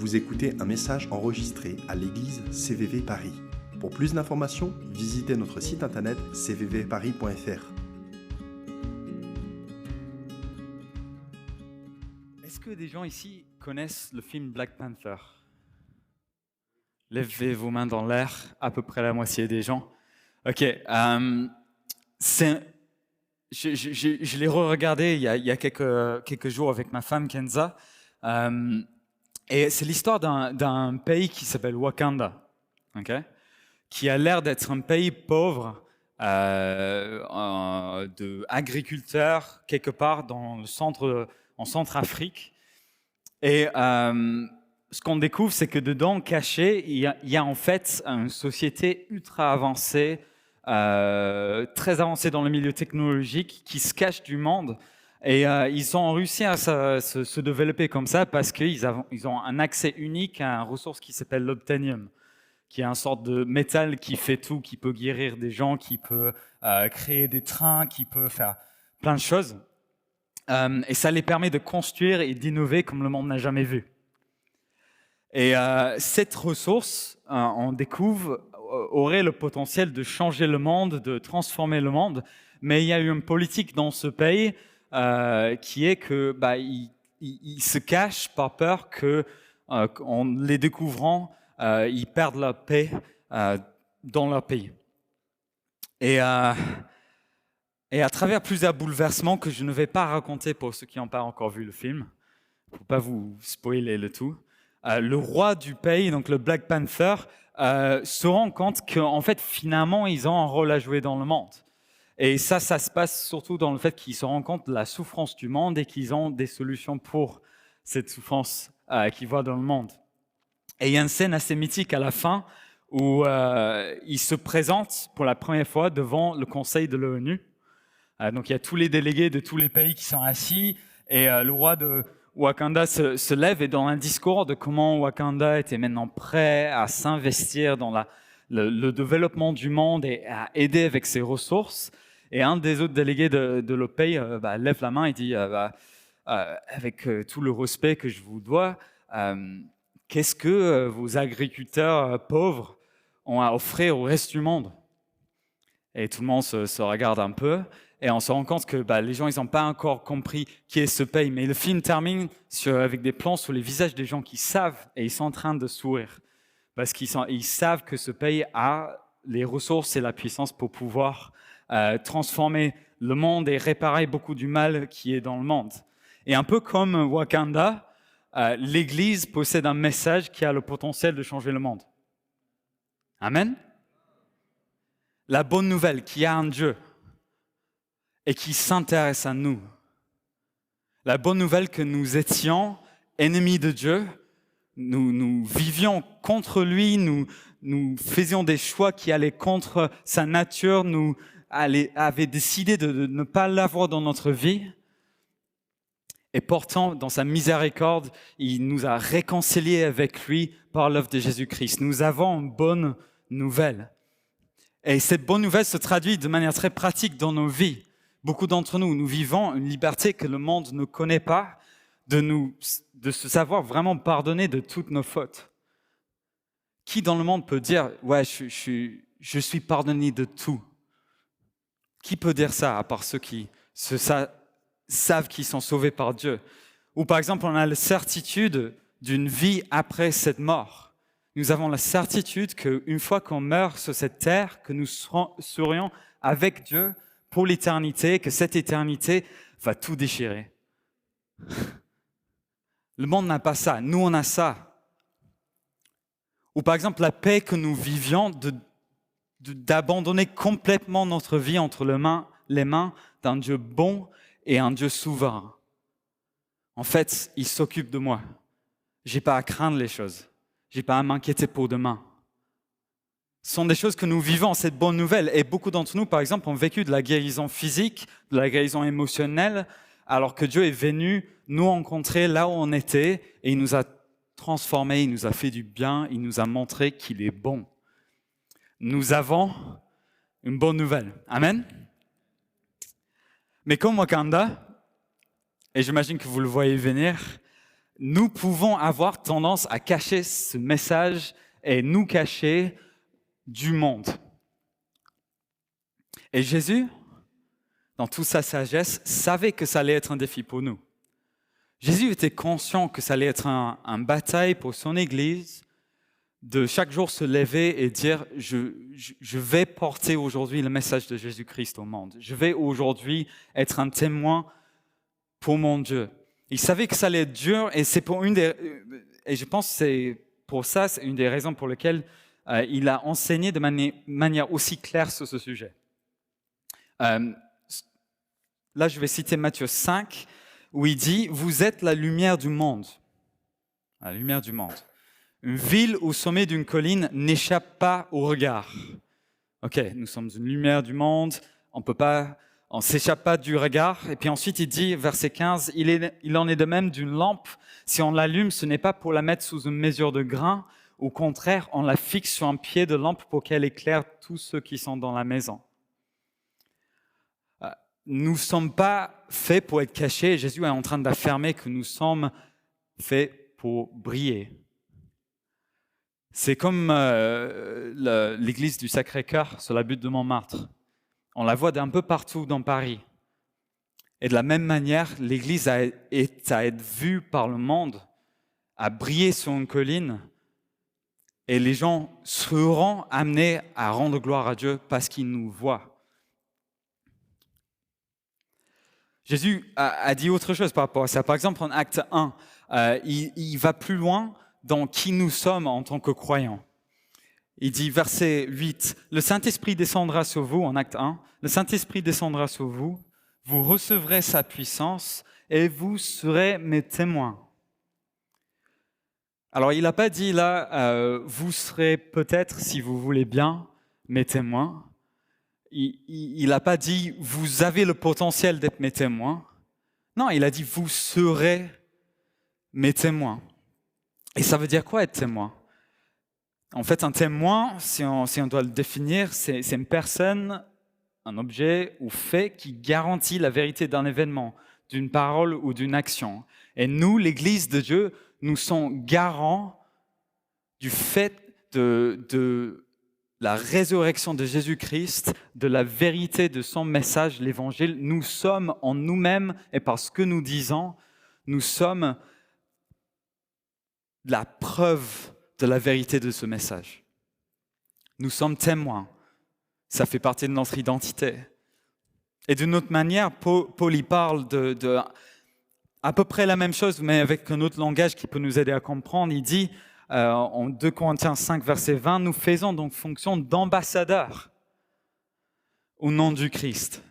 Vous écoutez un message enregistré à l'église CVV Paris. Pour plus d'informations, visitez notre site internet cvvparis.fr. Est-ce que des gens ici connaissent le film Black Panther? Levez vos mains dans l'air, à peu près la moitié des gens. Ok, je l'ai re-regardé il y a quelques jours avec ma femme Kenza. Et c'est l'histoire d'un pays qui s'appelle Wakanda, okay, qui a l'air d'être un pays pauvre, d'agriculteurs, quelque part en Centrafrique. Et ce qu'on découvre, c'est que dedans, caché, il y a en fait une société ultra avancée, très avancée dans le milieu technologique, qui se cache du monde. Et ils ont réussi à se développer comme ça parce qu'ils ont un accès unique à une ressource qui s'appelle l'obtanium, qui est une sorte de métal qui fait tout, qui peut guérir des gens, qui peut créer des trains, qui peut faire plein de choses. Et ça les permet de construire et d'innover comme le monde n'a jamais vu. Et cette ressource, on découvre, aurait le potentiel de changer le monde, de transformer le monde. Mais il y a eu une politique dans ce pays qui est que ils se cachent par peur que, en les découvrant, ils perdent leur paix dans leur pays. Et à travers plusieurs bouleversements que je ne vais pas raconter pour ceux qui n'ont pas encore vu le film, pour ne pas vous spoiler le tout, le roi du pays, donc le Black Panther, se rend compte qu'en fait, finalement, ils ont un rôle à jouer dans le monde. Et ça se passe surtout dans le fait qu'ils se rendent compte de la souffrance du monde et qu'ils ont des solutions pour cette souffrance qu'ils voient dans le monde. Et il y a une scène assez mythique à la fin où ils se présentent pour la première fois devant le Conseil de l'ONU. Donc il y a tous les délégués de tous les pays qui sont assis et le roi de Wakanda se lève et dans un discours de comment Wakanda était maintenant prêt à s'investir dans le développement du monde et à aider avec ses ressources. Et un des autres délégués de l'autre pays lève la main et dit avec tout le respect que je vous dois, qu'est-ce que vos agriculteurs pauvres ont à offrir au reste du monde? Et tout le monde se regarde un peu et on se rend compte que les gens ils n'ont pas encore compris qui est ce pays. Mais le film termine avec des plans sur les visages des gens qui savent et ils sont en train de sourire parce qu'ils savent que ce pays a les ressources et la puissance pour pouvoir transformer le monde et réparer beaucoup du mal qui est dans le monde. Et un peu comme Wakanda, l'Église possède un message qui a le potentiel de changer le monde. Amen. La bonne nouvelle, qu'il y a un Dieu et qui s'intéresse à nous. La bonne nouvelle que nous étions ennemis de Dieu, nous vivions contre lui, nous faisions des choix qui allaient contre sa nature, nous avions décidé de ne pas l'avoir dans notre vie. Et pourtant, dans sa miséricorde, il nous a réconciliés avec lui par l'œuvre de Jésus-Christ. Nous avons une bonne nouvelle. Et cette bonne nouvelle se traduit de manière très pratique dans nos vies. Beaucoup d'entre nous, nous vivons une liberté que le monde ne connaît pas, de se savoir vraiment pardonner de toutes nos fautes. Qui dans le monde peut dire « Ouais, je suis pardonné de tout » ? Qui peut dire ça, à part ceux qui savent qu'ils sont sauvés par Dieu? Ou par exemple, on a la certitude d'une vie après cette mort. Nous avons la certitude qu'une fois qu'on meurt sur cette terre, que nous serions avec Dieu pour l'éternité, que cette éternité va tout déchirer. Le monde n'a pas ça, nous on a ça. Ou par exemple la paix que nous vivions, d'abandonner complètement notre vie entre les mains d'un Dieu bon et un Dieu souverain. En fait, il s'occupe de moi. Je n'ai pas à craindre les choses. Je n'ai pas à m'inquiéter pour demain. Ce sont des choses que nous vivons, cette bonne nouvelle. Et beaucoup d'entre nous, par exemple, ont vécu de la guérison physique, de la guérison émotionnelle, alors que Dieu est venu nous rencontrer là où on était et il nous a transformés, il nous a fait du bien, il nous a montré qu'il est bon. Nous avons une bonne nouvelle. Amen. Mais comme Wakanda, et j'imagine que vous le voyez venir, nous pouvons avoir tendance à cacher ce message et nous cacher du monde. Et Jésus, dans toute sa sagesse, savait que ça allait être un défi pour nous. Jésus était conscient que ça allait être un bataille pour son Église, de chaque jour se lever et dire je vais porter aujourd'hui le message de Jésus-Christ au monde. Je vais aujourd'hui être un témoin pour mon Dieu. Il savait que ça allait être dur et et je pense que c'est une des raisons pour lesquelles il a enseigné de manière aussi claire sur ce sujet. Là, je vais citer Matthieu 5, où il dit « Vous êtes la lumière du monde. » La lumière du monde. Une ville au sommet d'une colline n'échappe pas au regard. Ok, nous sommes une lumière du monde, on ne s'échappe pas du regard. Et puis ensuite, il dit, verset 15, il en est de même d'une lampe. Si on l'allume, ce n'est pas pour la mettre sous une mesure de grain. Au contraire, on la fixe sur un pied de lampe pour qu'elle éclaire tous ceux qui sont dans la maison. Nous ne sommes pas faits pour être cachés. Jésus est en train d'affirmer que nous sommes faits pour briller. C'est comme l'église du Sacré-Cœur sur la butte de Montmartre. On la voit d'un peu partout dans Paris. Et de la même manière, l'église est à être vue par le monde, à briller sur une colline. Et les gens seront amenés à rendre gloire à Dieu parce qu'ils nous voient. Jésus a dit autre chose par rapport à ça. Par exemple, en Acte 1, il va plus loin dans qui nous sommes en tant que croyants. Il dit, verset 8, « Le Saint-Esprit descendra sur vous, en Acte 1, le Saint-Esprit descendra sur vous, vous recevrez sa puissance et vous serez mes témoins. » Alors, il n'a pas dit là, vous serez peut-être, si vous voulez bien, mes témoins. Il n'a pas dit, vous avez le potentiel d'être mes témoins. Non, il a dit, vous serez mes témoins. Et ça veut dire quoi être témoin? En fait, un témoin, si on doit le définir, c'est une personne, un objet ou fait qui garantit la vérité d'un événement, d'une parole ou d'une action. Et nous, l'Église de Dieu, nous sommes garants du fait de la résurrection de Jésus-Christ, de la vérité de son message, l'Évangile. Nous sommes en nous-mêmes, et par ce que nous disons, nous sommes la preuve de la vérité de ce message. Nous sommes témoins. Ça fait partie de notre identité. Et d'une autre manière, Paul y parle de à peu près la même chose, mais avec un autre langage qui peut nous aider à comprendre. Il dit, en 2 Corinthiens 5, verset 20, « Nous faisons donc fonction d'ambassadeurs au nom du Christ. »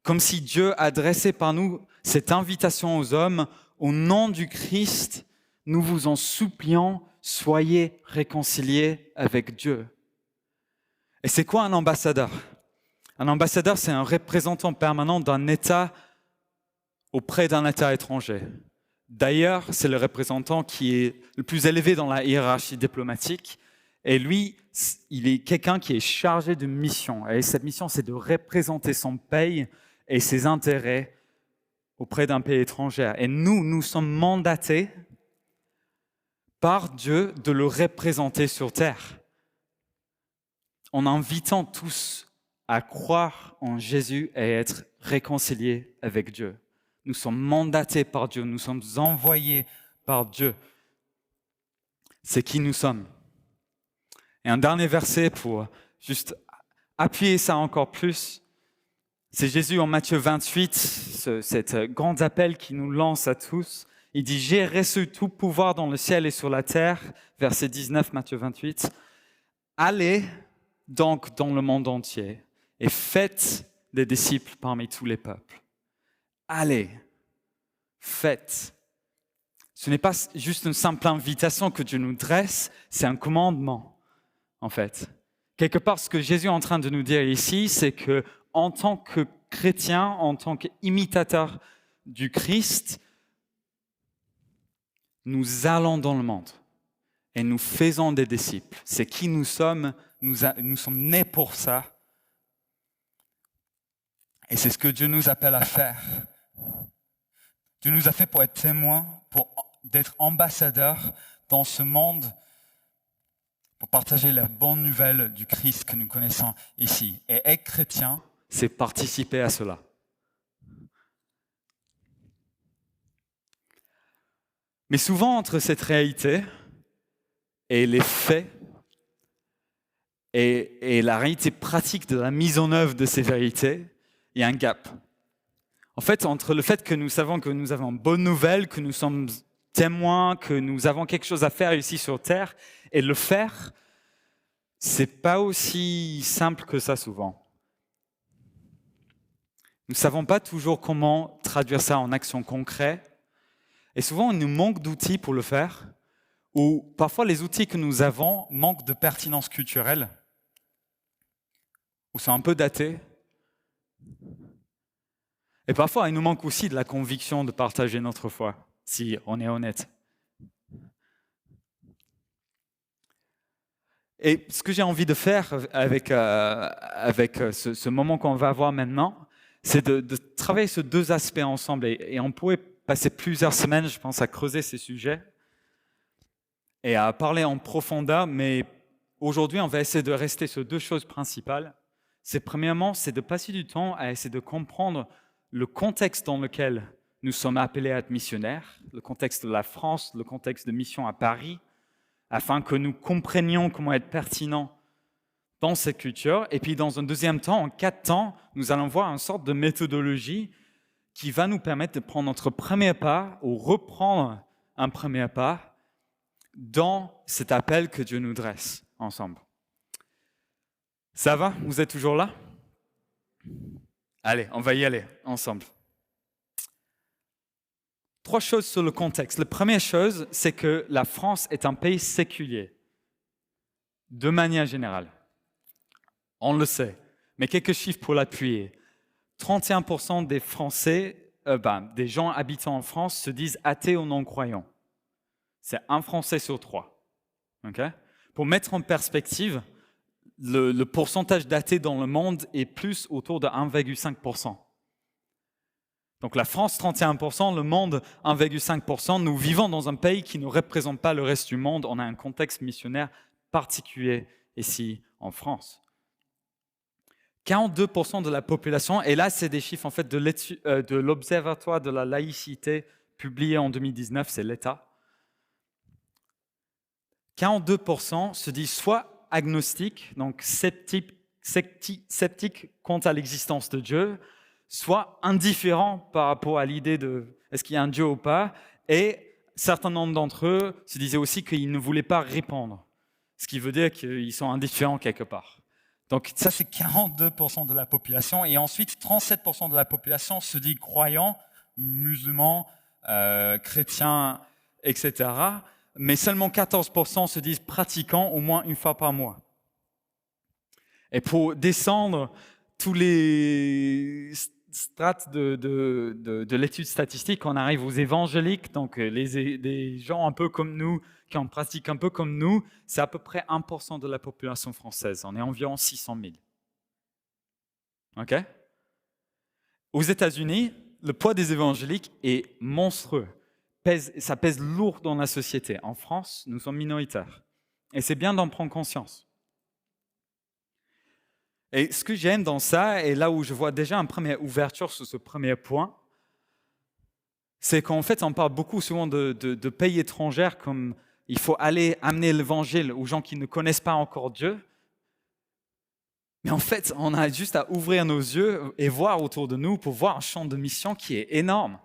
Comme si Dieu adressait par nous cette invitation aux hommes, « Au nom du Christ, nous vous en supplions, soyez réconciliés avec Dieu. » Et c'est quoi un ambassadeur? Un ambassadeur, c'est un représentant permanent d'un État auprès d'un État étranger. D'ailleurs, c'est le représentant qui est le plus élevé dans la hiérarchie diplomatique. Et lui, il est quelqu'un qui est chargé d'une mission. Et cette mission, c'est de représenter son pays et ses intérêts auprès d'un pays étranger. Et nous sommes mandatés par Dieu de le représenter sur terre, en invitant tous à croire en Jésus et être réconciliés avec Dieu. Nous sommes mandatés par Dieu, nous sommes envoyés par Dieu. C'est qui nous sommes. Et un dernier verset pour juste appuyer ça encore plus, c'est Jésus en Matthieu 28, cet grand appel qui nous lance à tous. Il dit « J'ai reçu tout pouvoir dans le ciel et sur la terre », verset 19, Matthieu 28. « Allez donc dans le monde entier et faites des disciples parmi tous les peuples. » Allez, faites. Ce n'est pas juste une simple invitation que Dieu nous dresse, c'est un commandement, en fait. Quelque part, ce que Jésus est en train de nous dire ici, c'est que en tant que chrétien, en tant qu'imitateur du Christ, nous allons dans le monde et nous faisons des disciples. C'est qui nous sommes, nous sommes nés pour ça. Et c'est ce que Dieu nous appelle à faire. Dieu nous a fait pour être témoins, pour d'être ambassadeurs dans ce monde pour partager la bonne nouvelle du Christ que nous connaissons ici. Et être chrétien, c'est participer à cela. Mais souvent, entre cette réalité et les faits et la réalité pratique de la mise en œuvre de ces vérités, il y a un gap. En fait, entre le fait que nous savons que nous avons une bonne nouvelle, que nous sommes témoins, que nous avons quelque chose à faire ici sur Terre, et le faire, c'est pas aussi simple que ça souvent. Nous ne savons pas toujours comment traduire ça en action concrète. Et souvent, il nous manque d'outils pour le faire, ou parfois les outils que nous avons manquent de pertinence culturelle, ou sont un peu datés. Et parfois, il nous manque aussi de la conviction de partager notre foi, si on est honnête. Et ce que j'ai envie de faire avec ce moment qu'on va avoir maintenant, c'est de travailler ces deux aspects ensemble. Et on pourrait passer plusieurs semaines, je pense, à creuser ces sujets et à parler en profondeur, mais aujourd'hui, on va essayer de rester sur deux choses principales. Premièrement, c'est de passer du temps à essayer de comprendre le contexte dans lequel nous sommes appelés à être missionnaires, le contexte de la France, le contexte de mission à Paris, afin que nous comprenions comment être pertinents dans cette culture. Et puis, dans un deuxième temps, en 4 temps, nous allons voir une sorte de méthodologie qui va nous permettre de prendre notre premier pas ou reprendre un premier pas dans cet appel que Dieu nous dresse ensemble. Ça va? Vous êtes toujours là? Allez, on va y aller ensemble. 3 choses sur le contexte. La première chose, c'est que la France est un pays séculier, de manière générale. On le sait, mais quelques chiffres pour l'appuyer. 31% des Français, des gens habitant en France se disent athées ou non-croyants. C'est un Français sur 3. Okay? Pour mettre en perspective, le pourcentage d'athées dans le monde est plus autour de 1,5%. Donc la France, 31%, le monde, 1,5%. Nous vivons dans un pays qui ne représente pas le reste du monde. On a un contexte missionnaire particulier ici en France. 42% de la population, et là c'est des chiffres en fait de l'Observatoire de la laïcité publié en 2019, c'est l'État. 42% se disent soit agnostiques, donc sceptiques quant à l'existence de Dieu, soit indifférents par rapport à l'idée de est-ce qu'il y a un Dieu ou pas, et certains nombre d'entre eux se disaient aussi qu'ils ne voulaient pas répondre, ce qui veut dire qu'ils sont indifférents quelque part. Donc ça, c'est 42% de la population. Et ensuite, 37% de la population se dit croyants, musulmans, chrétiens, etc. Mais seulement 14% se disent pratiquants au moins une fois par mois. Et pour descendre tous les strates de l'étude statistique, on arrive aux évangéliques, donc des gens un peu comme nous, qui en pratiquent un peu comme nous, c'est à peu près 1% de la population française. On est environ 600 000. OK? Aux États-Unis, le poids des évangéliques est monstrueux. Ça pèse lourd dans la société. En France, nous sommes minoritaires. Et c'est bien d'en prendre conscience. Et ce que j'aime dans ça, et là où je vois déjà une première ouverture sur ce premier point, c'est qu'en fait, on parle beaucoup souvent de pays étrangers comme il faut aller amener l'évangile aux gens qui ne connaissent pas encore Dieu. Mais en fait, on a juste à ouvrir nos yeux et voir autour de nous pour voir un champ de mission qui est énorme.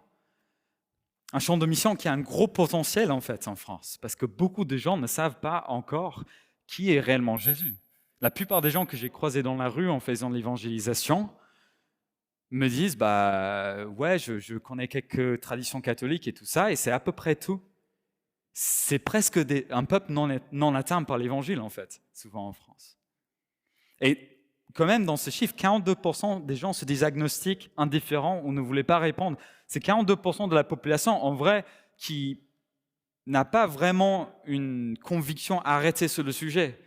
Un champ de mission qui a un gros potentiel en fait en France, parce que beaucoup de gens ne savent pas encore qui est réellement Jésus. La plupart des gens que j'ai croisés dans la rue en faisant l'évangélisation me disent ouais, je connais quelques traditions catholiques et tout ça, et c'est à peu près tout. C'est presque un peuple non atteint par l'évangile, en fait, souvent en France. Et quand même, dans ce chiffre, 42% des gens se disent agnostiques, indifférents ou ne voulaient pas répondre. C'est 42% de la population, en vrai, qui n'a pas vraiment une conviction arrêtée sur le sujet.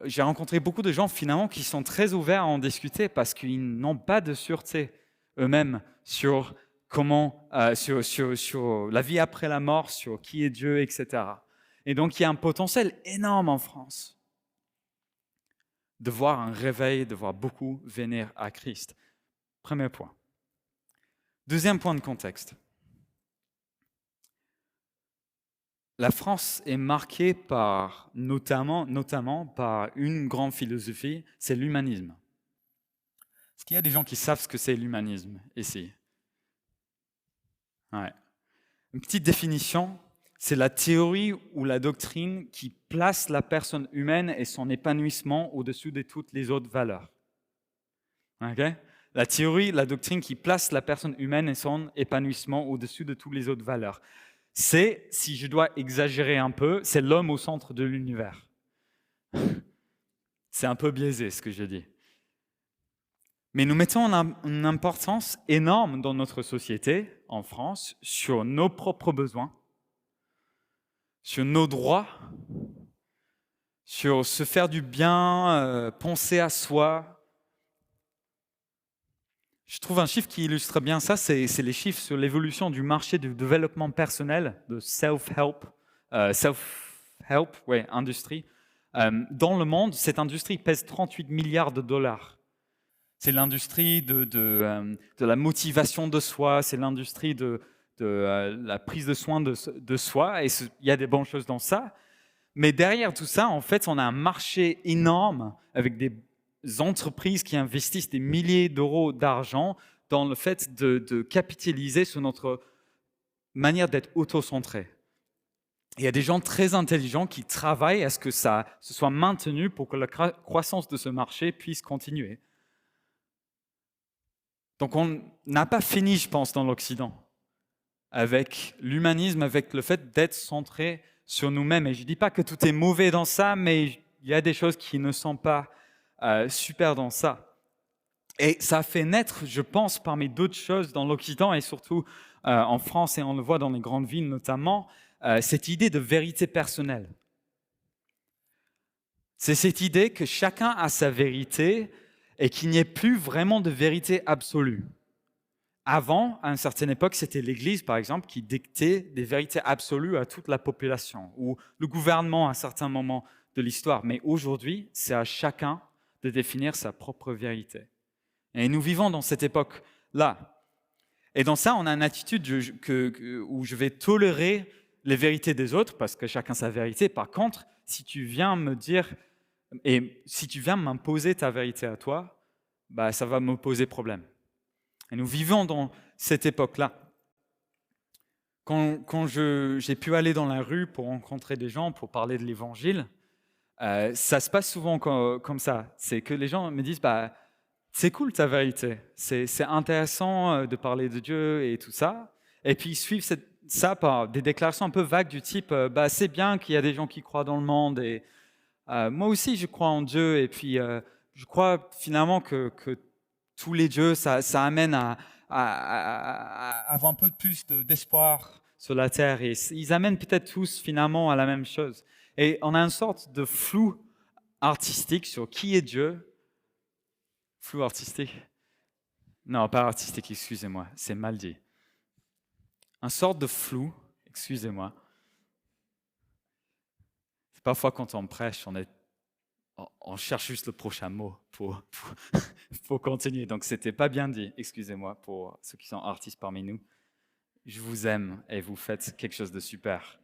J'ai rencontré beaucoup de gens, finalement, qui sont très ouverts à en discuter parce qu'ils n'ont pas de sûreté eux-mêmes sur sur la vie après la mort, sur qui est Dieu, etc. Et donc, il y a un potentiel énorme en France de voir un réveil, de voir beaucoup venir à Christ. Premier point. Deuxième point de contexte. La France est marquée par, notamment par une grande philosophie, c'est l'humanisme. Est-ce qu'il y a des gens qui savent ce que c'est l'humanisme ici? Ouais. Une petite définition, c'est la théorie ou la doctrine qui place la personne humaine et son épanouissement au-dessus de toutes les autres valeurs. Okay? La théorie, la doctrine qui place la personne humaine et son épanouissement au-dessus de toutes les autres valeurs. C'est, si je dois exagérer un peu, c'est l'homme au centre de l'univers. C'est un peu biaisé ce que je dis. Mais nous mettons une importance énorme dans notre société, en France, sur nos propres besoins, sur nos droits, sur se faire du bien, penser à soi. Je trouve un chiffre qui illustre bien ça, c'est les chiffres sur l'évolution du marché du développement personnel, de self-help, industrie. Dans le monde, cette industrie pèse 38 milliards de dollars. C'est l'industrie de la motivation de soi, c'est l'industrie de la prise de soin de soi, et il y a des bonnes choses dans ça. Mais derrière tout ça, en fait, on a un marché énorme avec des entreprises qui investissent des milliers d'euros d'argent dans le fait de capitaliser sur notre manière d'être auto-centré. Il y a des gens très intelligents qui travaillent à ce que ça se soit maintenu pour que la croissance de ce marché puisse continuer. Donc on n'a pas fini, je pense, dans l'Occident, avec l'humanisme, avec le fait d'être centré sur nous-mêmes. Et je ne dis pas que tout est mauvais dans ça, mais il y a des choses qui ne sont pas super dans ça. Et ça a fait naître, je pense, parmi d'autres choses dans l'Occident et surtout en France, et on le voit dans les grandes villes notamment, cette idée de vérité personnelle. C'est cette idée que chacun a sa vérité et qu'il n'y ait plus vraiment de vérité absolue. Avant, à une certaine époque, c'était l'Église, par exemple, qui dictait des vérités absolues à toute la population, ou le gouvernement à un certain moment de l'histoire. Mais aujourd'hui, c'est à chacun de définir sa propre vérité. Et nous vivons dans cette époque-là. Et dans ça, on a une attitude où je vais tolérer les vérités des autres, parce que chacun sa vérité. Par contre, si tu viens me dire, et si tu viens m'imposer ta vérité à toi, bah, ça va me poser problème. Et nous vivons dans cette époque-là. Quand j'ai pu aller dans la rue pour rencontrer des gens, pour parler de l'Évangile, ça se passe souvent comme ça. C'est que les gens me disent, bah, c'est cool ta vérité, c'est intéressant de parler de Dieu et tout ça. Et puis ils suivent ça par des déclarations un peu vagues du type, bah, c'est bien qu'il y a des gens qui croient dans le monde, et moi aussi je crois en Dieu, et puis je crois finalement que tous les dieux, ça amène à avoir un peu plus d'espoir sur la terre. Et ils amènent peut-être tous finalement à la même chose. Et on a une sorte de flou artistique sur qui est Dieu. Flou artistique? Non, pas artistique, excusez-moi, c'est mal dit. Une sorte de flou, excusez-moi. C'est parfois quand on prêche, on cherche juste le prochain mot pour continuer. Donc, c'était pas bien dit, excusez-moi pour ceux qui sont artistes parmi nous. Je vous aime et vous faites quelque chose de super.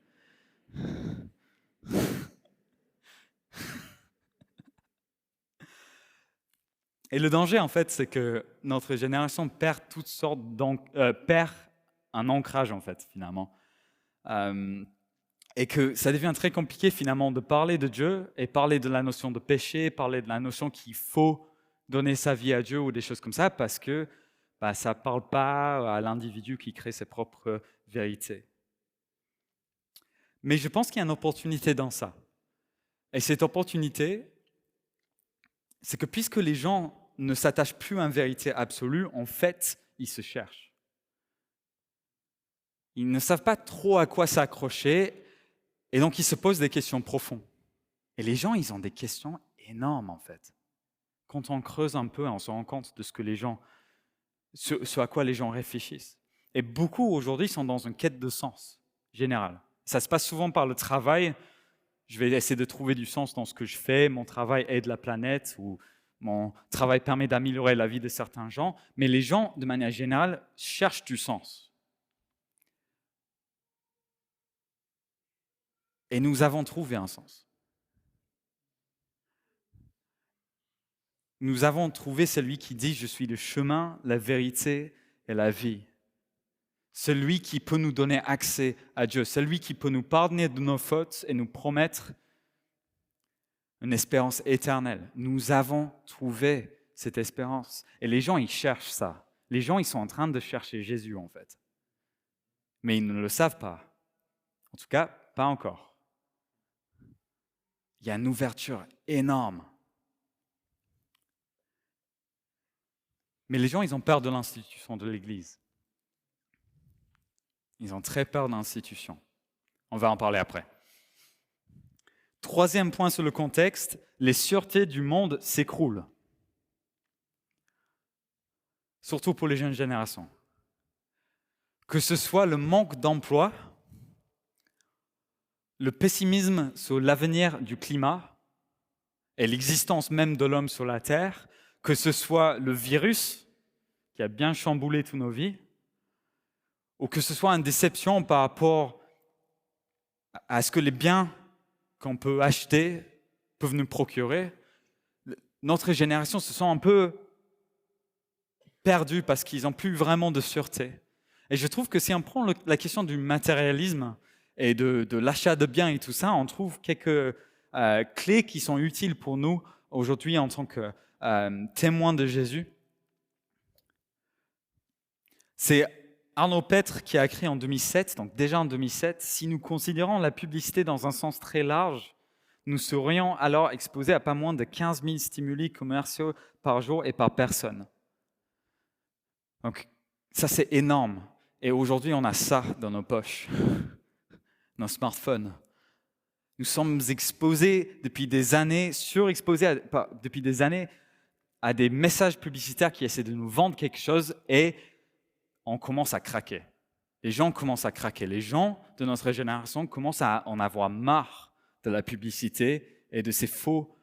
Et le danger, en fait, c'est que notre génération perd toutes sortes perd un ancrage, en fait, finalement. Et que ça devient très compliqué, finalement, de parler de Dieu et parler de la notion de péché, parler de la notion qu'il faut donner sa vie à Dieu ou des choses comme ça, parce que ça ne parle pas à l'individu qui crée ses propres vérités. Mais je pense qu'il y a une opportunité dans ça. Et cette opportunité, c'est que puisque les gens ne s'attachent plus à une vérité absolue, en fait, ils se cherchent. Ils ne savent pas trop à quoi s'accrocher, et donc ils se posent des questions profondes. Et les gens, ils ont des questions énormes, en fait. Quand on creuse un peu, on se rend compte de ce à quoi les gens réfléchissent. Et beaucoup aujourd'hui sont dans une quête de sens général. Ça se passe souvent par le travail. Je vais essayer de trouver du sens dans ce que je fais. Mon travail aide la planète ou mon travail permet d'améliorer la vie de certains gens. Mais les gens, de manière générale, cherchent du sens. Et nous avons trouvé un sens. Nous avons trouvé celui qui dit « Je suis le chemin, la vérité et la vie ». Celui qui peut nous donner accès à Dieu, celui qui peut nous pardonner de nos fautes et nous promettre une espérance éternelle. Nous avons trouvé cette espérance. Et les gens, ils cherchent ça. Les gens, ils sont en train de chercher Jésus, en fait. Mais ils ne le savent pas. En tout cas, pas encore. Il y a une ouverture énorme. Mais les gens, ils ont peur de l'institution de l'Église. Ils ont très peur de l'institution. On va en parler après. Troisième point sur le contexte, les sûretés du monde s'écroulent. Surtout pour les jeunes générations. Que ce soit le manque d'emploi, le pessimisme sur l'avenir du climat et l'existence même de l'homme sur la Terre, que ce soit le virus qui a bien chamboulé toutes nos vies, ou que ce soit une déception par rapport à ce que les biens qu'on peut acheter peuvent nous procurer, notre génération se sent un peu perdue parce qu'ils n'ont plus vraiment de sûreté. Et je trouve que si on prend la question du matérialisme et de l'achat de biens et tout ça, on trouve quelques clés qui sont utiles pour nous aujourd'hui en tant que témoins de Jésus. C'est Arnaud Petre qui a écrit en 2007, donc déjà en 2007, « Si nous considérons la publicité dans un sens très large, nous serions alors exposés à pas moins de 15 000 stimuli commerciaux par jour et par personne. » Donc ça c'est énorme. Et aujourd'hui on a ça dans nos poches, nos smartphones. Nous sommes exposés depuis des années, surexposés depuis des années à des messages publicitaires qui essaient de nous vendre quelque chose et on commence à craquer. Les gens commencent à craquer. Les gens de notre génération commencent à en avoir marre de la publicité et de ces faux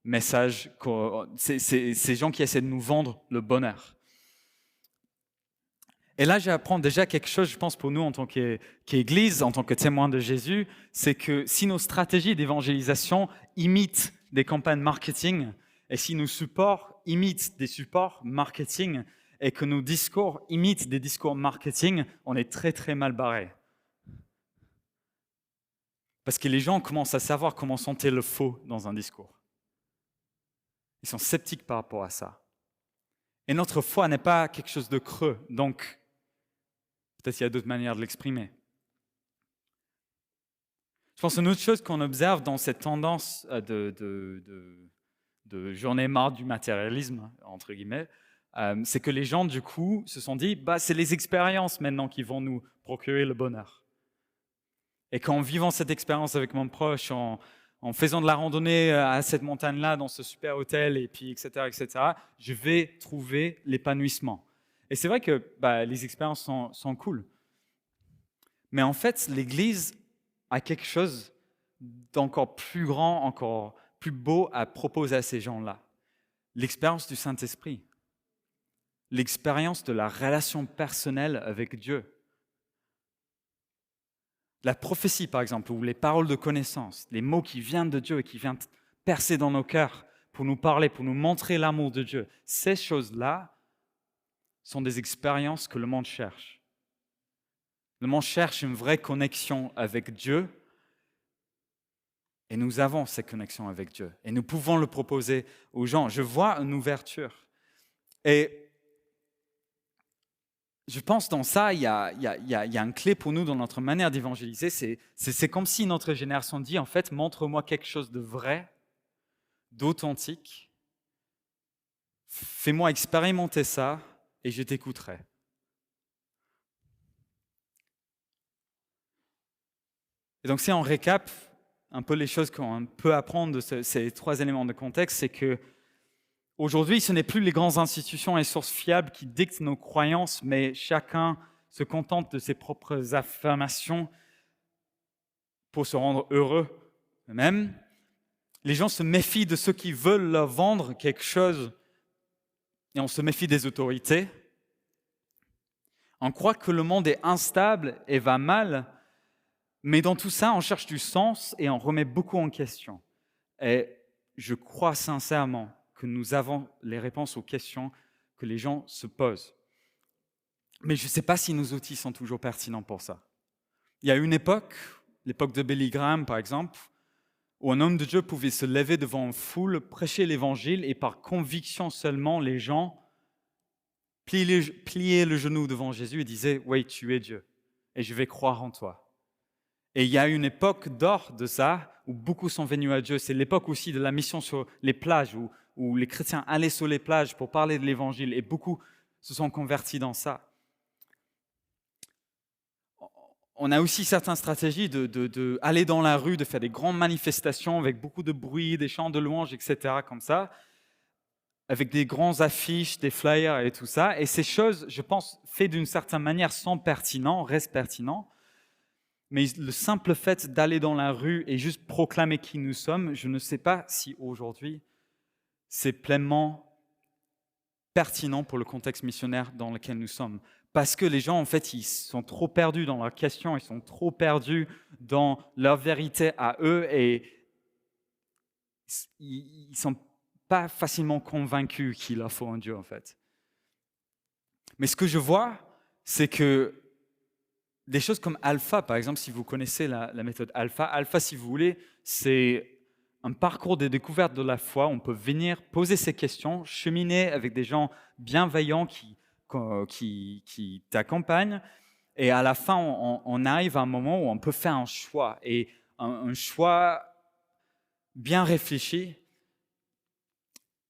messages, ces gens qui essaient de nous vendre le bonheur. Et là, j'apprends déjà quelque chose, je pense, pour nous en tant qu'Église, en tant que témoins de Jésus, c'est que si nos stratégies d'évangélisation imitent des campagnes marketing et si nos supports imitent des supports marketing, et que nos discours imitent des discours marketing, on est très très mal barré. Parce que les gens commencent à savoir comment sentir le faux dans un discours. Ils sont sceptiques par rapport à ça. Et notre foi n'est pas quelque chose de creux, donc peut-être qu'il y a d'autres manières de l'exprimer. Je pense qu'une autre chose qu'on observe dans cette tendance de j'en ai marre du matérialisme, entre guillemets, c'est que les gens, du coup, se sont dit c'est les expériences maintenant qui vont nous procurer le bonheur. Et qu'en vivant cette expérience avec mon proche, en faisant de la randonnée à cette montagne-là, dans ce super hôtel, et puis etc., je vais trouver l'épanouissement. Et c'est vrai que les expériences sont cool. Mais en fait, l'Église a quelque chose d'encore plus grand, encore plus beau à proposer à ces gens-là. L'expérience du Saint-Esprit. L'expérience de la relation personnelle avec Dieu. La prophétie, par exemple, ou les paroles de connaissance, les mots qui viennent de Dieu et qui viennent percer dans nos cœurs pour nous parler, pour nous montrer l'amour de Dieu. Ces choses-là sont des expériences que le monde cherche. Le monde cherche une vraie connexion avec Dieu et nous avons cette connexion avec Dieu. Et nous pouvons le proposer aux gens. Je vois une ouverture. Et je pense dans ça, il y a une clé pour nous dans notre manière d'évangéliser. C'est comme si notre génération dit, en fait, montre-moi quelque chose de vrai, d'authentique. Fais-moi expérimenter ça et je t'écouterai. Et donc si on récap un peu les choses qu'on peut apprendre de ces trois éléments de contexte, c'est que aujourd'hui, ce n'est plus les grandes institutions et sources fiables qui dictent nos croyances, mais chacun se contente de ses propres affirmations pour se rendre heureux eux-mêmes. Les gens se méfient de ceux qui veulent leur vendre quelque chose et on se méfie des autorités. On croit que le monde est instable et va mal, mais dans tout ça, on cherche du sens et on remet beaucoup en question. Et je crois sincèrement que nous avons les réponses aux questions que les gens se posent. Mais je ne sais pas si nos outils sont toujours pertinents pour ça. Il y a une époque, l'époque de Billy Graham par exemple, où un homme de Dieu pouvait se lever devant une foule, prêcher l'évangile et par conviction seulement, les gens pliaient le genou devant Jésus et disaient « Oui, tu es Dieu et je vais croire en toi ». Et il y a une époque d'or de ça où beaucoup sont venus à Dieu. C'est l'époque aussi de la mission sur les plages où les chrétiens allaient sur les plages pour parler de l'évangile et beaucoup se sont convertis dans ça. On a aussi certaines stratégies d'aller dans la rue, de faire des grandes manifestations avec beaucoup de bruit, des chants de louanges, etc. comme ça, avec des grands affiches, des flyers et tout ça. Et ces choses, je pense, faites d'une certaine manière, sont pertinentes, restent pertinentes. Mais le simple fait d'aller dans la rue et juste proclamer qui nous sommes, je ne sais pas si aujourd'hui, c'est pleinement pertinent pour le contexte missionnaire dans lequel nous sommes. Parce que les gens, en fait, ils sont trop perdus dans leurs questions, ils sont trop perdus dans leur vérité à eux et ils ne sont pas facilement convaincus qu'il leur faut un Dieu, en fait. Mais ce que je vois, c'est que des choses comme Alpha, par exemple, si vous connaissez la méthode Alpha, si vous voulez, c'est un parcours de découverte de la foi. On peut venir poser ces questions, cheminer avec des gens bienveillants qui t'accompagnent. Et à la fin, on arrive à un moment où on peut faire un choix. Et un choix bien réfléchi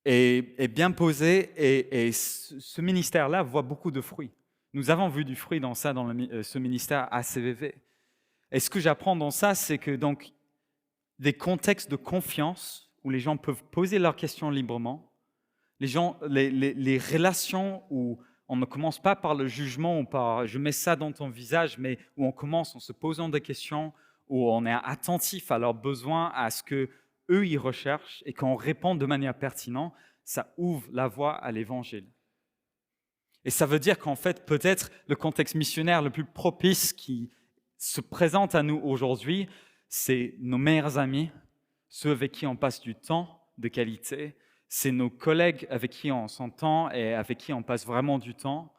et bien posé. Et ce ministère-là voit beaucoup de fruits. Nous avons vu du fruit dans ça, dans ce ministère ACVV. Et ce que j'apprends dans ça, c'est que donc, des contextes de confiance où les gens peuvent poser leurs questions librement, les relations où on ne commence pas par le jugement ou par « je mets ça dans ton visage », mais où on commence en se posant des questions, où on est attentif à leurs besoins, à ce qu'eux ils recherchent et qu'on répond de manière pertinente, ça ouvre la voie à l'évangile. Et ça veut dire qu'en fait, peut-être le contexte missionnaire le plus propice qui se présente à nous aujourd'hui, c'est nos meilleurs amis, ceux avec qui on passe du temps de qualité, c'est nos collègues avec qui on s'entend et avec qui on passe vraiment du temps.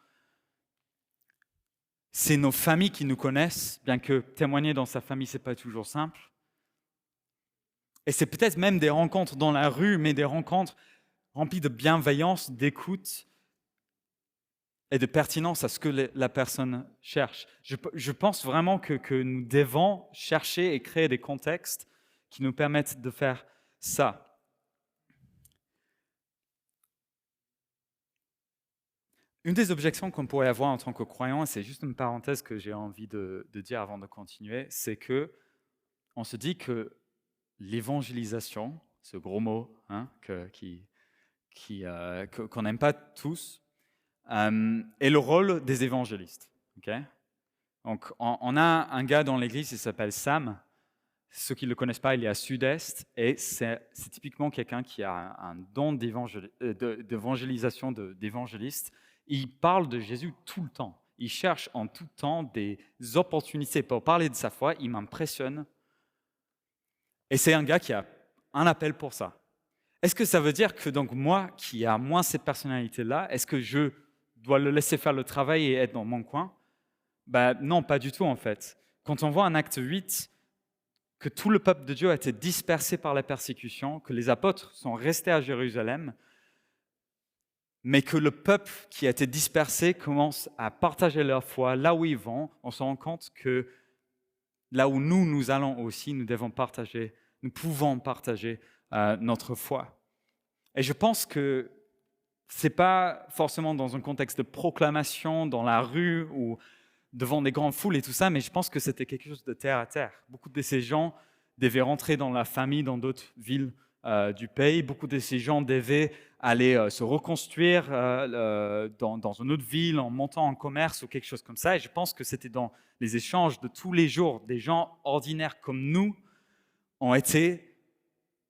C'est nos familles qui nous connaissent, bien que témoigner dans sa famille, ce n'est pas toujours simple. Et c'est peut-être même des rencontres dans la rue, mais des rencontres remplies de bienveillance, d'écoute, et de pertinence à ce que la personne cherche. Je pense vraiment que nous devons chercher et créer des contextes qui nous permettent de faire ça. Une des objections qu'on pourrait avoir en tant que croyant, et c'est juste une parenthèse que j'ai envie de dire avant de continuer, c'est qu'on se dit que l'évangélisation, ce gros mot qu'on n'aime pas tous, est le rôle des évangélistes. Okay? Donc, on a un gars dans l'église, il s'appelle Sam. Ceux qui ne le connaissent pas, il est à Sud-Est, et c'est typiquement quelqu'un qui a un don d'évangélisation, d'évangéliste. Il parle de Jésus tout le temps. Il cherche en tout temps des opportunités pour parler de sa foi. Il m'impressionne. Et c'est un gars qui a un appel pour ça. Est-ce que ça veut dire que donc moi, qui a moins cette personnalité-là, est-ce que je dois le laisser faire le travail et être dans mon coin? Non, pas du tout en fait. Quand on voit en Acte 8 que tout le peuple de Dieu a été dispersé par la persécution, que les apôtres sont restés à Jérusalem, mais que le peuple qui a été dispersé commence à partager leur foi là où ils vont, on se rend compte que là où nous allons aussi, nous pouvons partager notre foi. Et je pense que ce n'est pas forcément dans un contexte de proclamation, dans la rue ou devant des grandes foules et tout ça, mais je pense que c'était quelque chose de terre à terre. Beaucoup de ces gens devaient rentrer dans la famille, dans d'autres villes du pays. Beaucoup de ces gens devaient aller se reconstruire dans une autre ville en montant en commerce ou quelque chose comme ça. Et je pense que c'était dans les échanges de tous les jours. Des gens ordinaires comme nous ont été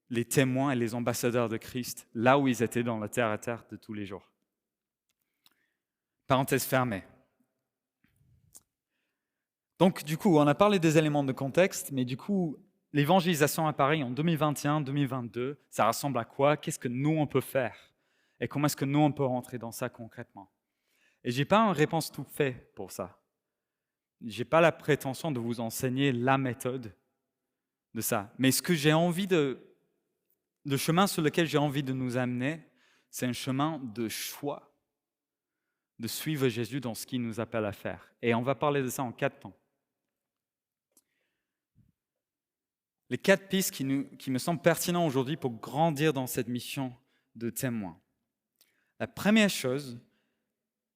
les témoins et les ambassadeurs de Christ là où ils étaient dans la terre à terre de tous les jours. Parenthèse fermée. Donc, du coup, on a parlé des éléments de contexte, mais du coup, l'évangélisation à Paris en 2021-2022, ça ressemble à quoi? Qu'est-ce que nous, on peut faire? Et comment est-ce que nous, on peut rentrer dans ça concrètement? Et je n'ai pas une réponse toute faite pour ça. Je n'ai pas la prétention de vous enseigner la méthode de ça. Mais ce que j'ai envie le chemin sur lequel j'ai envie de nous amener, c'est un chemin de choix, de suivre Jésus dans ce qu'il nous appelle à faire. Et on va parler de ça en 4 temps. Les 4 pistes qui me semblent pertinentes aujourd'hui pour grandir dans cette mission de témoin. La première chose,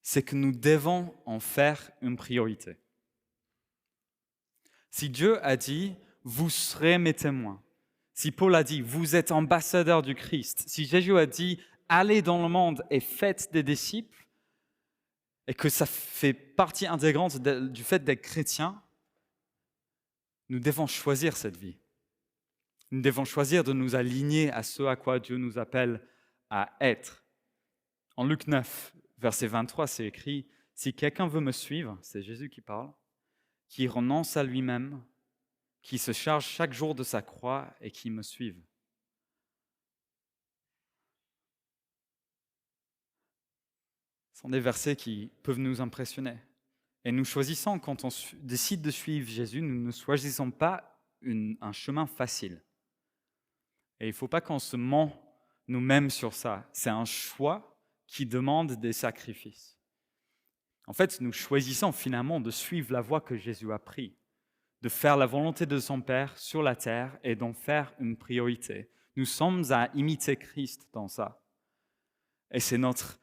c'est que nous devons en faire une priorité. Si Dieu a dit « vous serez mes témoins », si Paul a dit « vous êtes ambassadeurs du Christ », si Jésus a dit « allez dans le monde et faites des disciples », et que ça fait partie intégrante du fait d'être chrétien, nous devons choisir cette vie. Nous devons choisir de nous aligner à ce à quoi Dieu nous appelle à être. En Luc 9, verset 23, c'est écrit « Si quelqu'un veut me suivre, c'est Jésus qui parle, qui renonce à lui-même, qui se charge chaque jour de sa croix et qui me suive. » Ce sont des versets qui peuvent nous impressionner. Et nous choisissons, quand on décide de suivre Jésus, nous ne choisissons pas un chemin facile. Et il ne faut pas qu'on se ment nous-mêmes sur ça. C'est un choix qui demande des sacrifices. En fait, nous choisissons finalement de suivre la voie que Jésus a prise, de faire la volonté de son Père sur la terre et d'en faire une priorité. Nous sommes à imiter Christ dans ça. Et c'est notre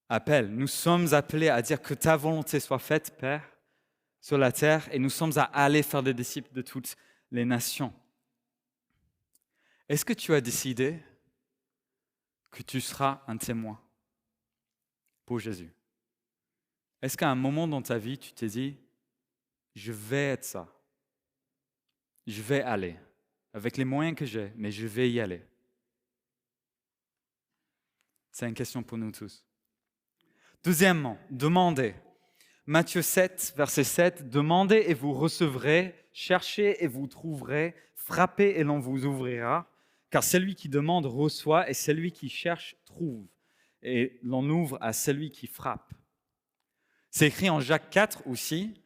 appel. Nous sommes appelés à dire que ta volonté soit faite, Père, sur la terre, et nous sommes à aller faire des disciples de toutes les nations. Est-ce que tu as décidé que tu seras un témoin pour Jésus? Est-ce qu'à un moment dans ta vie, tu t'es dit, je vais être ça, je vais aller, avec les moyens que j'ai, mais je vais y aller? C'est une question pour nous tous. Deuxièmement, demandez. Matthieu 7, verset 7, « Demandez et vous recevrez, cherchez et vous trouverez, frappez et l'on vous ouvrira, car celui qui demande reçoit et celui qui cherche trouve, et l'on ouvre à celui qui frappe. » C'est écrit en Jacques 4 aussi,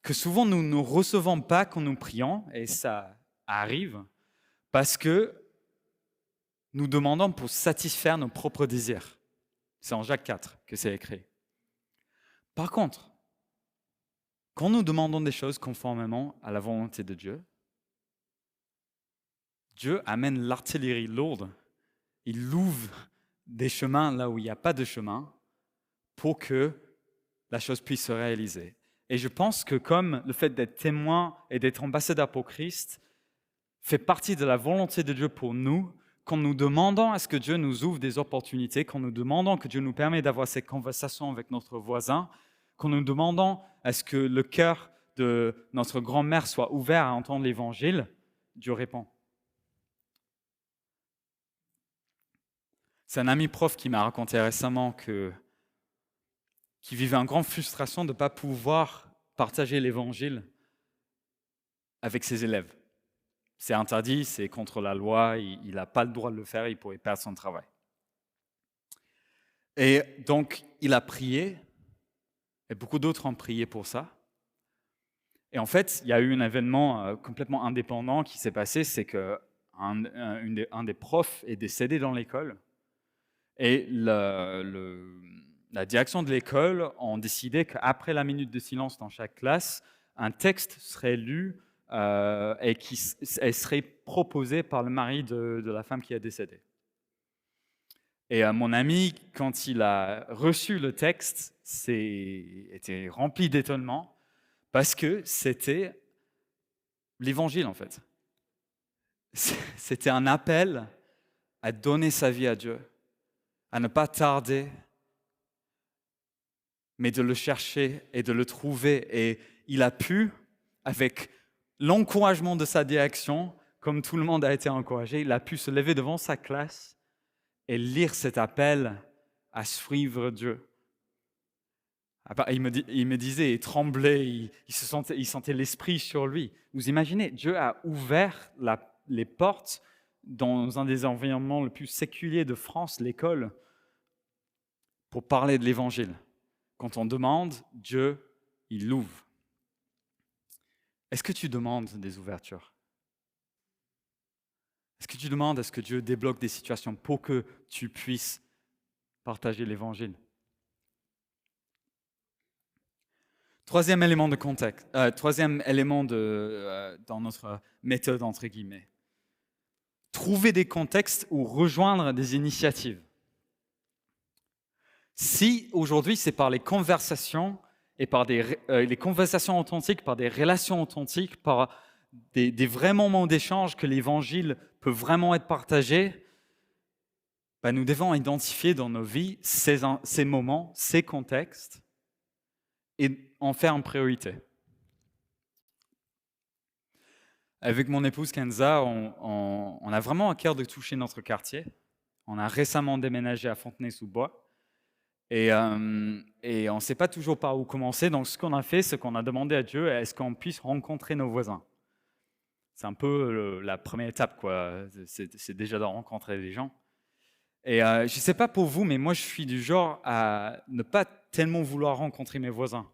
que souvent nous ne recevons pas quand nous prions, et ça arrive, parce que nous demandons pour satisfaire nos propres désirs. C'est en Jacques 4 que c'est écrit. Par contre, quand nous demandons des choses conformément à la volonté de Dieu, Dieu amène l'artillerie lourde. Il ouvre des chemins là où il n'y a pas de chemin pour que la chose puisse se réaliser. Et je pense que comme le fait d'être témoin et d'être ambassadeur pour Christ fait partie de la volonté de Dieu pour nous, quand nous demandons à ce que Dieu nous ouvre des opportunités, quand nous demandons que Dieu nous permette d'avoir ces conversations avec notre voisin, quand nous demandons à ce que le cœur de notre grand-mère soit ouvert à entendre l'Évangile, Dieu répond. C'est un ami prof qui m'a raconté récemment qu'il vivait une grande frustration de ne pas pouvoir partager l'Évangile avec ses élèves. C'est interdit, c'est contre la loi, il n'a pas le droit de le faire, il pourrait perdre son travail. Et donc, il a prié, et beaucoup d'autres ont prié pour ça. Et en fait, il y a eu un événement complètement indépendant qui s'est passé, c'est qu'un des profs est décédé dans l'école, et la direction de l'école a décidé qu'après la minute de silence dans chaque classe, un texte serait lu et qui serait proposé par le mari de la femme qui est décédée. Et mon ami, quand il a reçu le texte, était rempli d'étonnement parce que c'était l'Évangile en fait. C'était un appel à donner sa vie à Dieu, à ne pas tarder, mais de le chercher et de le trouver. Et il a pu, avec l'encouragement de sa direction, comme tout le monde a été encouragé, il a pu se lever devant sa classe et lire cet appel à suivre Dieu. Il me disait, il tremblait, il sentait l'esprit sur lui. Vous imaginez, Dieu a ouvert les portes dans un des environnements les plus séculiers de France, l'école, pour parler de l'Évangile. Quand on demande, Dieu, il l'ouvre. Est-ce que tu demandes des ouvertures? Est-ce que tu demandes à ce que Dieu débloque des situations pour que tu puisses partager l'Évangile? Troisième élément de contexte, dans notre méthode, entre guillemets. Trouver des contextes ou rejoindre des initiatives. Si aujourd'hui c'est par les conversations et par les conversations authentiques, par des relations authentiques, par des vrais moments d'échange que l'évangile peut vraiment être partagé, nous devons identifier dans nos vies ces moments, ces contextes et en faire une priorité. Avec mon épouse Kenza, on a vraiment à cœur de toucher notre quartier. On a récemment déménagé à Fontenay-sous-Bois. Et on ne sait pas toujours par où commencer. Donc, ce qu'on a fait, c'est qu'on a demandé à Dieu, est-ce qu'on puisse rencontrer nos voisins? C'est un peu la première étape, quoi. C'est déjà de rencontrer les gens. Et je ne sais pas pour vous, mais moi, je suis du genre à ne pas tellement vouloir rencontrer mes voisins.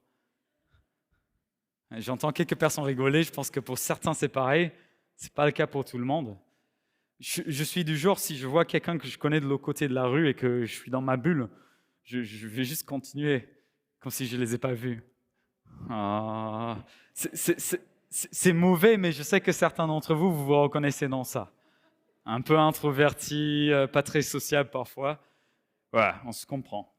J'entends quelques personnes rigoler. Je pense que pour certains, c'est pareil. Ce n'est pas le cas pour tout le monde. Je suis du genre, si je vois quelqu'un que je connais de l'autre côté de la rue et que je suis dans ma bulle, je vais juste continuer, comme si je ne les ai pas vus. C'est mauvais, mais je sais que certains d'entre vous, vous reconnaissez dans ça. Un peu introverti, pas très sociable parfois. Voilà, on se comprend.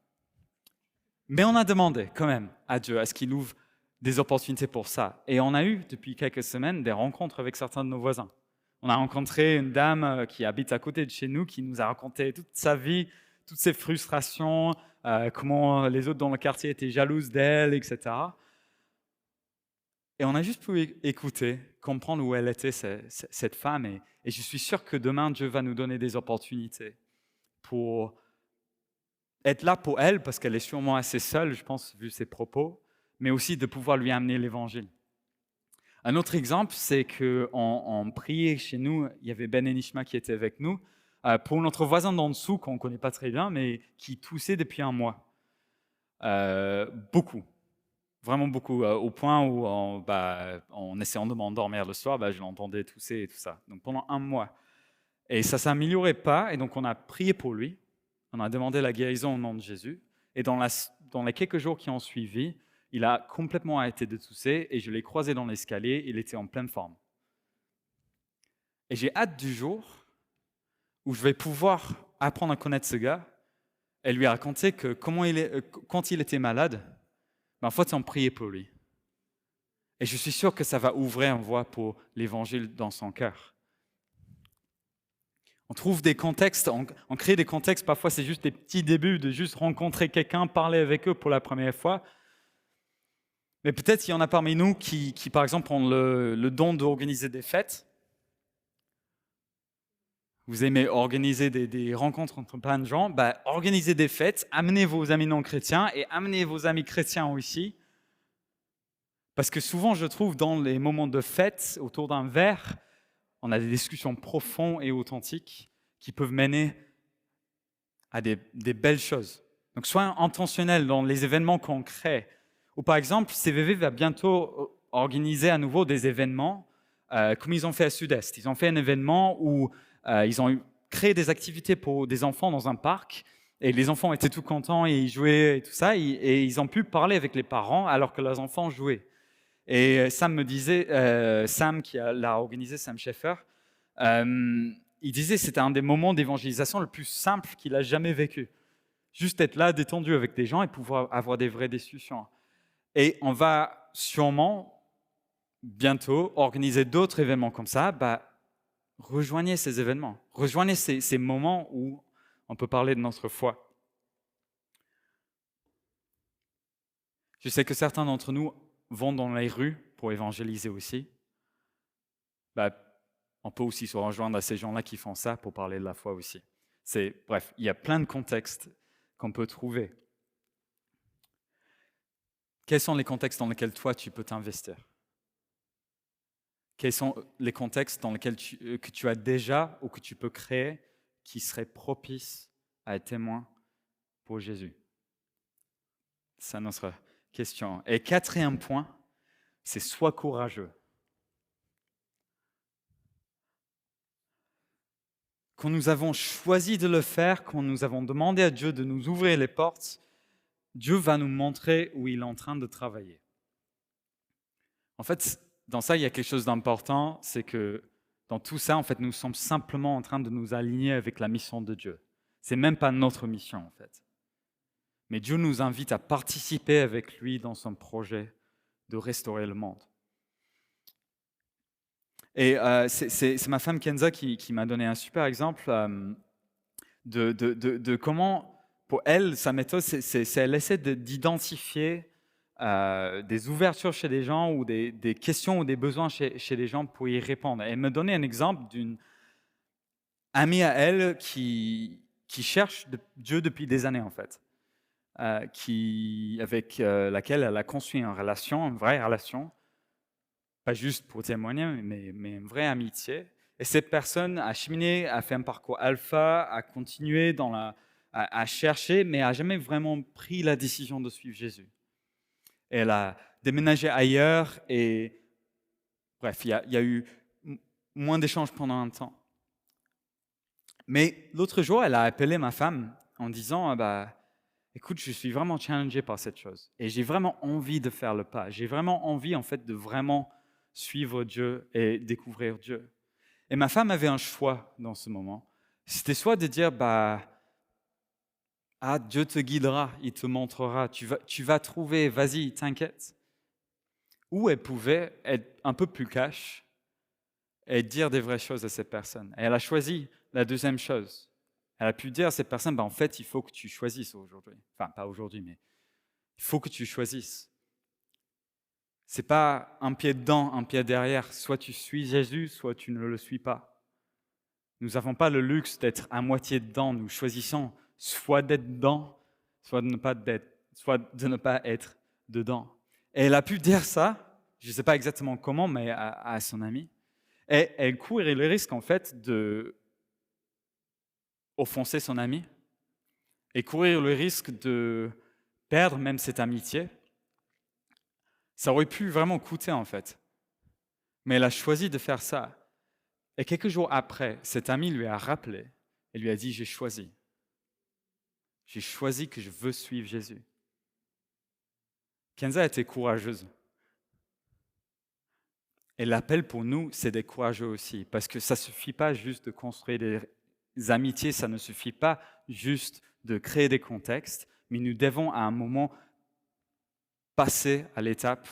Mais on a demandé quand même à Dieu, à ce qu'il ouvre des opportunités pour ça. Et on a eu, depuis quelques semaines, des rencontres avec certains de nos voisins. On a rencontré une dame qui habite à côté de chez nous, qui nous a raconté toute sa vie, toutes ses frustrations, comment les autres dans le quartier étaient jalouses d'elle, etc. Et on a juste pu écouter, comprendre où elle était, cette femme. Et je suis sûr que demain, Dieu va nous donner des opportunités pour être là pour elle, parce qu'elle est sûrement assez seule, je pense, vu ses propos, mais aussi de pouvoir lui amener l'Évangile. Un autre exemple, c'est qu'on priait chez nous, il y avait Ben et Nishma qui étaient avec nous, pour notre voisin d'en dessous, qu'on ne connaît pas très bien, mais qui toussait depuis un mois. Beaucoup, vraiment beaucoup, au point où, en essayant de m'endormir le soir, je l'entendais tousser et tout ça. Donc pendant un mois. Et ça ne s'améliorait pas, et donc on a prié pour lui, on a demandé la guérison au nom de Jésus, et dans les quelques jours qui ont suivi, il a complètement arrêté de tousser, et je l'ai croisé dans l'escalier, il était en pleine forme. Et j'ai hâte du jour où je vais pouvoir apprendre à connaître ce gars et lui raconter que quand il était malade, en fait, on priait pour lui. Et je suis sûr que ça va ouvrir une voie pour l'évangile dans son cœur. On trouve des contextes, on crée des contextes, parfois c'est juste des petits débuts de juste rencontrer quelqu'un, parler avec eux pour la première fois. Mais peut-être il y en a parmi nous qui par exemple, ont le don d'organiser des fêtes. Vous aimez organiser des rencontres entre plein de gens, organisez des fêtes, amenez vos amis non chrétiens et amenez vos amis chrétiens aussi. Parce que souvent, je trouve, dans les moments de fête, autour d'un verre, on a des discussions profondes et authentiques qui peuvent mener à des belles choses. Donc, soyons intentionnels dans les événements qu'on crée. Ou par exemple, CVV va bientôt organiser à nouveau des événements comme ils ont fait à Sud-Est. Ils ont fait un événement où ils ont créé des activités pour des enfants dans un parc et les enfants étaient tout contents et ils jouaient et tout ça et ils ont pu parler avec les parents alors que leurs enfants jouaient. Et Sam me disait, Sam qui l'a organisé, Sam Schaeffer, il disait que c'était un des moments d'évangélisation le plus simple qu'il a jamais vécu. Juste être là, détendu avec des gens et pouvoir avoir des vraies discussions. Et on va sûrement bientôt organiser d'autres événements comme ça, rejoignez ces événements, rejoignez ces moments où on peut parler de notre foi. Je sais que certains d'entre nous vont dans les rues pour évangéliser aussi. On peut aussi se rejoindre à ces gens-là qui font ça pour parler de la foi aussi. Bref, il y a plein de contextes qu'on peut trouver. Quels sont les contextes dans lesquels toi, tu peux t'investir? Quels sont les contextes dans lesquels que tu as déjà ou que tu peux créer qui seraient propices à être témoin pour Jésus? C'est notre question. Et quatrième point, c'est sois courageux. Quand nous avons choisi de le faire, quand nous avons demandé à Dieu de nous ouvrir les portes, Dieu va nous montrer où il est en train de travailler. En fait, dans ça, il y a quelque chose d'important, c'est que dans tout ça, en fait, nous sommes simplement en train de nous aligner avec la mission de Dieu. C'est même pas notre mission, en fait. Mais Dieu nous invite à participer avec lui dans son projet de restaurer le monde. Et c'est ma femme Kenza qui m'a donné un super exemple de comment, pour elle, sa méthode, c'est elle essaie d'identifier des ouvertures chez des gens ou des questions ou des besoins chez des gens pour y répondre. Elle me donnait un exemple d'une amie à elle qui cherche Dieu depuis des années, en fait, avec laquelle elle a construit une vraie relation, pas juste pour témoigner, mais une vraie amitié. Et cette personne a cheminé, a fait un parcours alpha, a continué à chercher, mais a jamais vraiment pris la décision de suivre Jésus. Et elle a déménagé ailleurs et bref, il y a eu moins d'échanges pendant un temps. Mais l'autre jour, elle a appelé ma femme en disant écoute, je suis vraiment challengé par cette chose et j'ai vraiment envie de faire le pas. J'ai vraiment envie, en fait, de vraiment suivre Dieu et découvrir Dieu. Et ma femme avait un choix dans ce moment. C'était soit de dire Dieu te guidera, il te montrera, tu vas trouver, vas-y, t'inquiète. Ou elle pouvait être un peu plus cash et dire des vraies choses à cette personne. Et elle a choisi la deuxième chose. Elle a pu dire à cette personne, en fait, il faut que tu choisisses aujourd'hui. Enfin, pas aujourd'hui, mais il faut que tu choisisses. C'est pas un pied dedans, un pied derrière. Soit tu suis Jésus, soit tu ne le suis pas. Nous n'avons pas le luxe d'être à moitié dedans. Nous choisissons soit d'être dedans, soit de ne pas être dedans. Et elle a pu dire ça, je ne sais pas exactement comment, mais à son ami. Et elle courait le risque, en fait, de offenser son ami et courir le risque de perdre même cette amitié. Ça aurait pu vraiment coûter, en fait. Mais elle a choisi de faire ça. Et quelques jours après, cet ami lui a rappelé et lui a dit, j'ai choisi. J'ai choisi que je veux suivre Jésus. Kenza a été courageuse. Et l'appel pour nous, c'est d'être courageux aussi. Parce que ça ne suffit pas juste de construire des amitiés, ça ne suffit pas juste de créer des contextes, mais nous devons à un moment passer à l'étape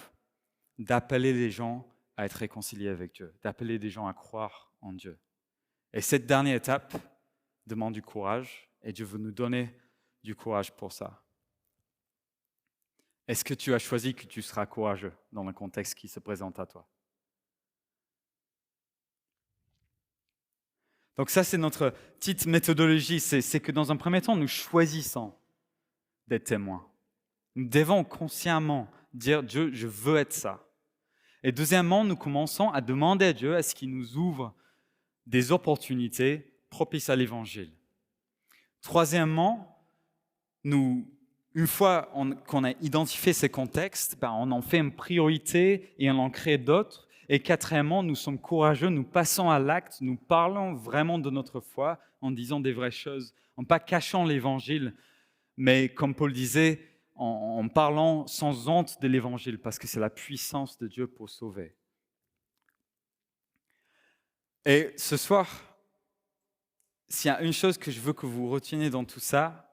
d'appeler les gens à être réconciliés avec Dieu, d'appeler des gens à croire en Dieu. Et cette dernière étape demande du courage, et Dieu veut nous donner du courage pour ça. Est-ce que tu as choisi que tu seras courageux dans le contexte qui se présente à toi? Donc ça, c'est notre petite méthodologie, c'est que dans un premier temps, nous choisissons d'être témoins. Nous devons consciemment dire, Dieu, je veux être ça. Et deuxièmement, nous commençons à demander à Dieu à ce qu'il nous ouvre des opportunités propices à l'évangile. Troisièmement, une fois qu'on a identifié ces contextes, on en fait une priorité et on en crée d'autres. Et quatrièmement, nous sommes courageux, nous passons à l'acte, nous parlons vraiment de notre foi en disant des vraies choses, en pas cachant l'évangile, mais comme Paul disait, en parlant sans honte de l'évangile, parce que c'est la puissance de Dieu pour sauver. Et ce soir, s'il y a une chose que je veux que vous reteniez dans tout ça,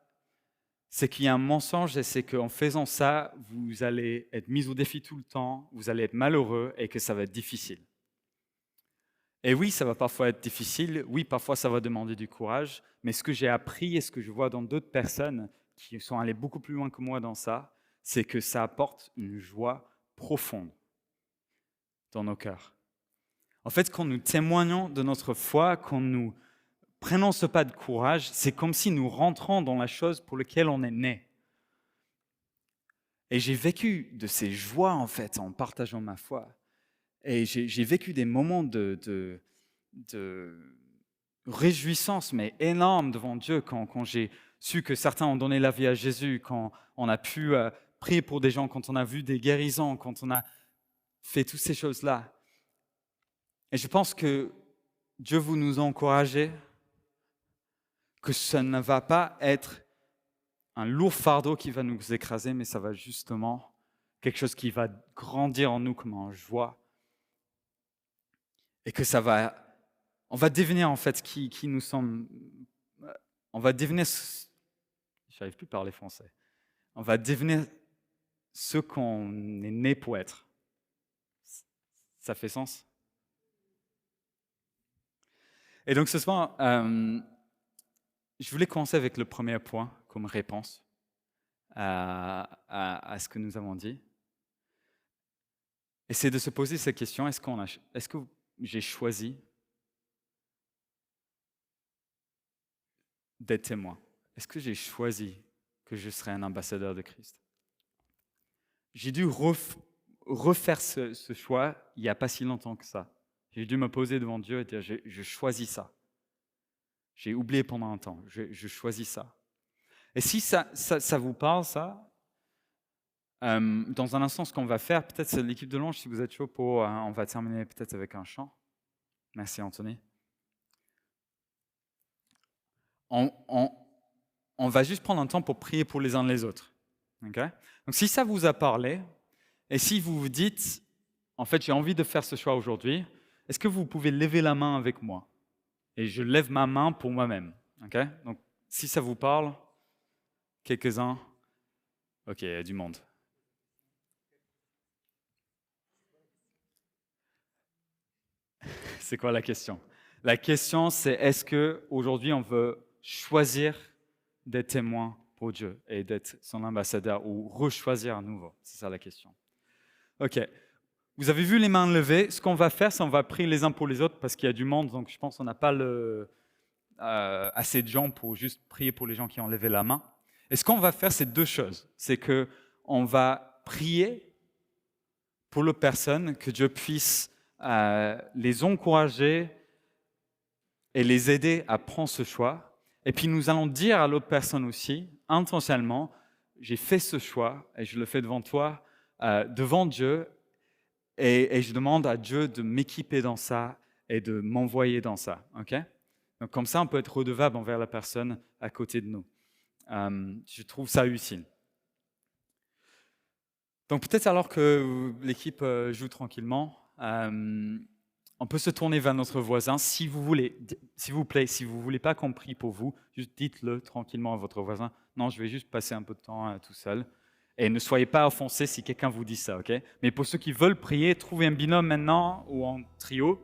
c'est qu'il y a un mensonge et c'est qu'en faisant ça, vous allez être mis au défi tout le temps, vous allez être malheureux et que ça va être difficile. Et oui, ça va parfois être difficile, oui, parfois ça va demander du courage, mais ce que j'ai appris et ce que je vois dans d'autres personnes qui sont allées beaucoup plus loin que moi dans ça, c'est que ça apporte une joie profonde dans nos cœurs. En fait, quand nous témoignons de notre foi, quand nous prenons ce pas de courage, c'est comme si nous rentrons dans la chose pour laquelle on est né. Et j'ai vécu de ces joies, en fait, en partageant ma foi. Et j'ai vécu des moments de réjouissance, mais énormes devant Dieu, quand j'ai su que certains ont donné la vie à Jésus, quand on a pu prier pour des gens, quand on a vu des guérisons, quand on a fait toutes ces choses-là. Et je pense que Dieu veut nous encourager, que ça ne va pas être un lourd fardeau qui va nous écraser, mais ça va justement quelque chose qui va grandir en nous comme en joie. Et que on va devenir en fait qui nous sommes. On va devenir, je n'arrive plus à parler français. On va devenir ce qu'on est né pour être. Ça fait sens? Et donc ce soir, je voulais commencer avec le premier point comme réponse à ce que nous avons dit. Et c'est de se poser cette question, est-ce que j'ai choisi d'être témoin? Est-ce que j'ai choisi que je serais un ambassadeur de Christ? J'ai dû refaire ce choix il n'y a pas si longtemps que ça. J'ai dû me poser devant Dieu et dire, je choisis ça. J'ai oublié pendant un temps, je choisis ça. Et si ça vous parle, ça, dans un instant, ce qu'on va faire, peut-être c'est l'équipe de louange, si vous êtes chaud on va terminer peut-être avec un chant. Merci Anthony. On va juste prendre un temps pour prier pour les uns les autres. Okay? Donc si ça vous a parlé, et si vous vous dites, en fait j'ai envie de faire ce choix aujourd'hui, est-ce que vous pouvez lever la main avec moi? Et je lève ma main pour moi-même. Okay? Donc si ça vous parle, quelques-uns, ok, il y a du monde. C'est quoi la question? La question, c'est est-ce qu'aujourd'hui, on veut choisir d'être témoin pour Dieu et d'être son ambassadeur ou rechoisir à nouveau? C'est ça la question. Ok. Vous avez vu les mains levées. Ce qu'on va faire, c'est qu'on va prier les uns pour les autres parce qu'il y a du monde. Donc, je pense qu'on n'a pas assez de gens pour juste prier pour les gens qui ont levé la main. Et ce qu'on va faire, c'est deux choses. C'est qu'on va prier pour les personnes, que Dieu puisse les encourager et les aider à prendre ce choix. Et puis nous allons dire à l'autre personne aussi, intentionnellement, j'ai fait ce choix et je le fais devant toi, devant Dieu, et je demande à Dieu de m'équiper dans ça et de m'envoyer dans ça. Okay? Donc comme ça, on peut être redevable envers la personne à côté de nous. Je trouve ça utile. Donc peut-être alors que l'équipe joue tranquillement, on peut se tourner vers notre voisin. Si vous voulez, s'il vous plaît, si vous ne voulez pas qu'on prie pour vous, juste dites-le tranquillement à votre voisin. Non, je vais juste passer un peu de temps tout seul. Et ne soyez pas offensés si quelqu'un vous dit ça, ok? Mais pour ceux qui veulent prier, trouvez un binôme maintenant ou en trio.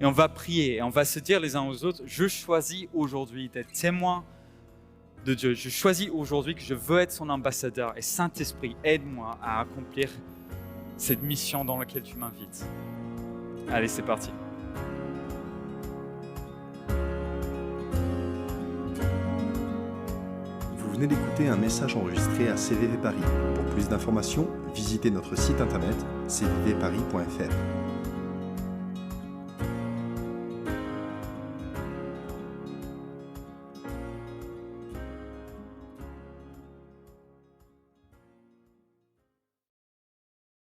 Et on va prier, et on va se dire les uns aux autres, je choisis aujourd'hui d'être témoin de Dieu. Je choisis aujourd'hui que je veux être son ambassadeur. Et Saint-Esprit, aide-moi à accomplir cette mission dans laquelle tu m'invites. Allez, c'est parti. Vous venez d'écouter un message enregistré à CVV Paris. Pour plus d'informations, visitez notre site internet cvvparis.fr.